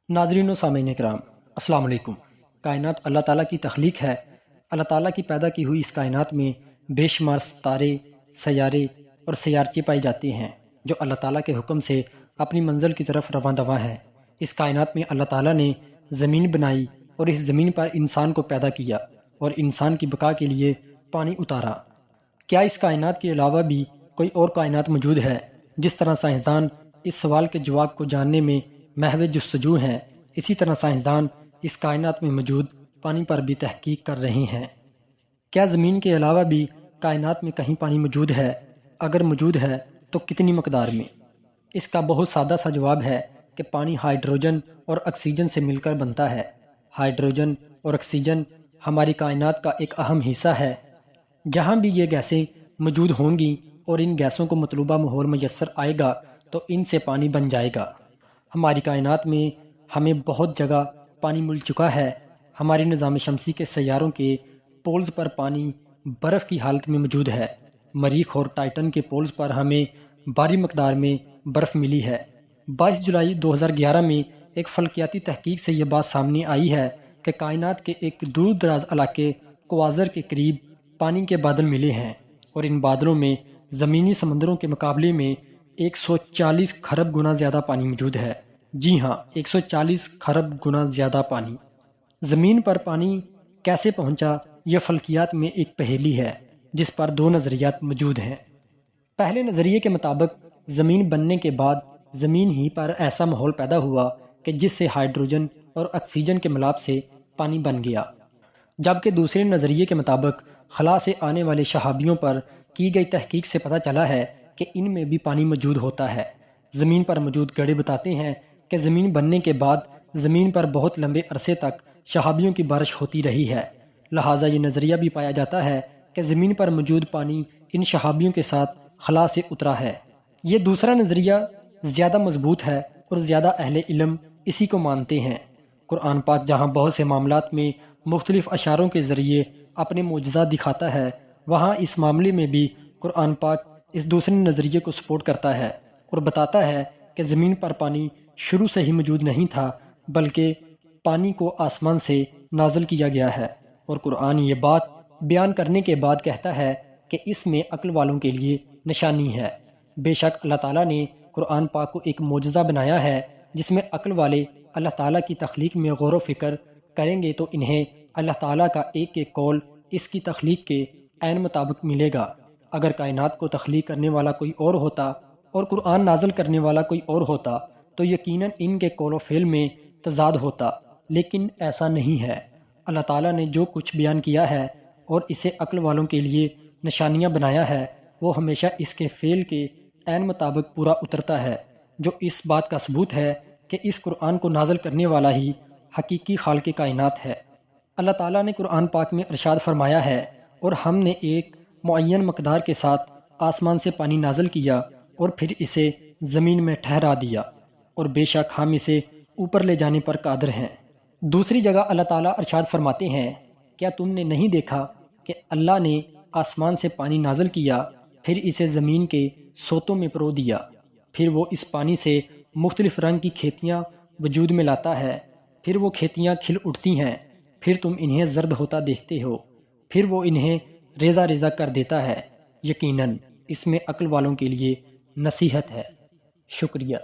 ناظرین و سامعین کرام، السلام علیکم۔ کائنات اللہ تعالیٰ کی تخلیق ہے۔ اللہ تعالیٰ کی پیدا کی ہوئی اس کائنات میں بے شمار ستارے، سیارے اور سیارچے پائے جاتے ہیں جو اللہ تعالیٰ کے حکم سے اپنی منزل کی طرف رواں دواں ہیں۔ اس کائنات میں اللہ تعالیٰ نے زمین بنائی اور اس زمین پر انسان کو پیدا کیا اور انسان کی بقا کے لیے پانی اتارا۔ کیا اس کائنات کے علاوہ بھی کوئی اور کائنات موجود ہے؟ جس طرح سائنسدان اس سوال کے جواب کو جاننے میں محو جستجو ہیں، اسی طرح سائنسدان اس کائنات میں موجود پانی پر بھی تحقیق کر رہے ہیں۔ کیا زمین کے علاوہ بھی کائنات میں کہیں پانی موجود ہے؟ اگر موجود ہے تو کتنی مقدار میں؟ اس کا بہت سادہ سا جواب ہے کہ پانی ہائیڈروجن اور آکسیجن سے مل کر بنتا ہے۔ ہائیڈروجن اور آکسیجن ہماری کائنات کا ایک اہم حصہ ہے۔ جہاں بھی یہ گیسیں موجود ہوں گی اور ان گیسوں کو مطلوبہ ماحول میسر آئے گا تو ان سے پانی بن جائے گا۔ ہماری کائنات میں ہمیں بہت جگہ پانی مل چکا ہے۔ ہمارے نظام شمسی کے سیاروں کے پولز پر پانی برف کی حالت میں موجود ہے۔ مریخ اور ٹائٹن کے پولز پر ہمیں بھاری مقدار میں برف ملی ہے۔ 22 جولائی 2011 میں ایک فلکیاتی تحقیق سے یہ بات سامنے آئی ہے کہ کائنات کے ایک دور دراز علاقے کوازر کے قریب پانی کے بادل ملے ہیں اور ان بادلوں میں زمینی سمندروں کے مقابلے میں 140 کھرب گنا زیادہ پانی موجود ہے۔ جی ہاں، 140 کھرب گنا زیادہ پانی۔ زمین پر پانی کیسے پہنچا، یہ فلکیات میں ایک پہیلی ہے جس پر دو نظریات موجود ہیں۔ پہلے نظریے کے مطابق زمین بننے کے بعد زمین ہی پر ایسا ماحول پیدا ہوا کہ جس سے ہائیڈروجن اور آکسیجن کے ملاپ سے پانی بن گیا، جبکہ دوسرے نظریے کے مطابق خلا سے آنے والے شہابیوں پر کی گئی تحقیق سے پتہ چلا ہے کہ ان میں بھی پانی موجود ہوتا ہے۔ زمین پر موجود گڑھے بتاتے ہیں کہ زمین بننے کے بعد زمین پر بہت لمبے عرصے تک شہابیوں کی بارش ہوتی رہی ہے، لہٰذا یہ نظریہ بھی پایا جاتا ہے کہ زمین پر موجود پانی ان شہابیوں کے ساتھ خلا سے اترا ہے۔ یہ دوسرا نظریہ زیادہ مضبوط ہے اور زیادہ اہل علم اسی کو مانتے ہیں۔ قرآن پاک جہاں بہت سے معاملات میں مختلف اشاروں کے ذریعے اپنے معجزات دکھاتا ہے، وہاں اس معاملے میں بھی قرآن پاک اس دوسرے نظریے کو سپورٹ کرتا ہے اور بتاتا ہے کہ زمین پر پانی شروع سے ہی موجود نہیں تھا، بلکہ پانی کو آسمان سے نازل کیا گیا ہے۔ اور قرآن یہ بات بیان کرنے کے بعد کہتا ہے کہ اس میں عقل والوں کے لیے نشانی ہے۔ بے شک اللہ تعالیٰ نے قرآن پاک کو ایک معجزہ بنایا ہے جس میں عقل والے اللہ تعالیٰ کی تخلیق میں غور و فکر کریں گے تو انہیں اللہ تعالیٰ کا ایک ایک قول اس کی تخلیق کے عین مطابق ملے گا۔ اگر کائنات کو تخلیق کرنے والا کوئی اور ہوتا اور قرآن نازل کرنے والا کوئی اور ہوتا تو یقیناً ان کے قول و فعل میں تضاد ہوتا، لیکن ایسا نہیں ہے۔ اللہ تعالیٰ نے جو کچھ بیان کیا ہے اور اسے عقل والوں کے لیے نشانیاں بنایا ہے، وہ ہمیشہ اس کے فعل کے عین مطابق پورا اترتا ہے، جو اس بات کا ثبوت ہے کہ اس قرآن کو نازل کرنے والا ہی حقیقی خالق کائنات ہے۔ اللہ تعالیٰ نے قرآن پاک میں ارشاد فرمایا ہے، اور ہم نے ایک معین مقدار کے ساتھ آسمان سے پانی نازل کیا اور پھر اسے زمین میں ٹھہرا دیا، اور بے شک ہم اسے اوپر لے جانے پر قادر ہیں۔ دوسری جگہ اللہ تعالیٰ ارشاد فرماتے ہیں، کیا تم نے نہیں دیکھا کہ اللہ نے آسمان سے پانی نازل کیا، پھر اسے زمین کے سوتوں میں پرو دیا، پھر وہ اس پانی سے مختلف رنگ کی کھیتیاں وجود میں لاتا ہے، پھر وہ کھیتیاں کھل اٹھتی ہیں، پھر تم انہیں زرد ہوتا دیکھتے ہو، پھر وہ انہیں ریزہ ریزہ کر دیتا ہے۔ یقیناً اس میں عقل والوں کے لیے نصیحت ہے۔ شکریہ۔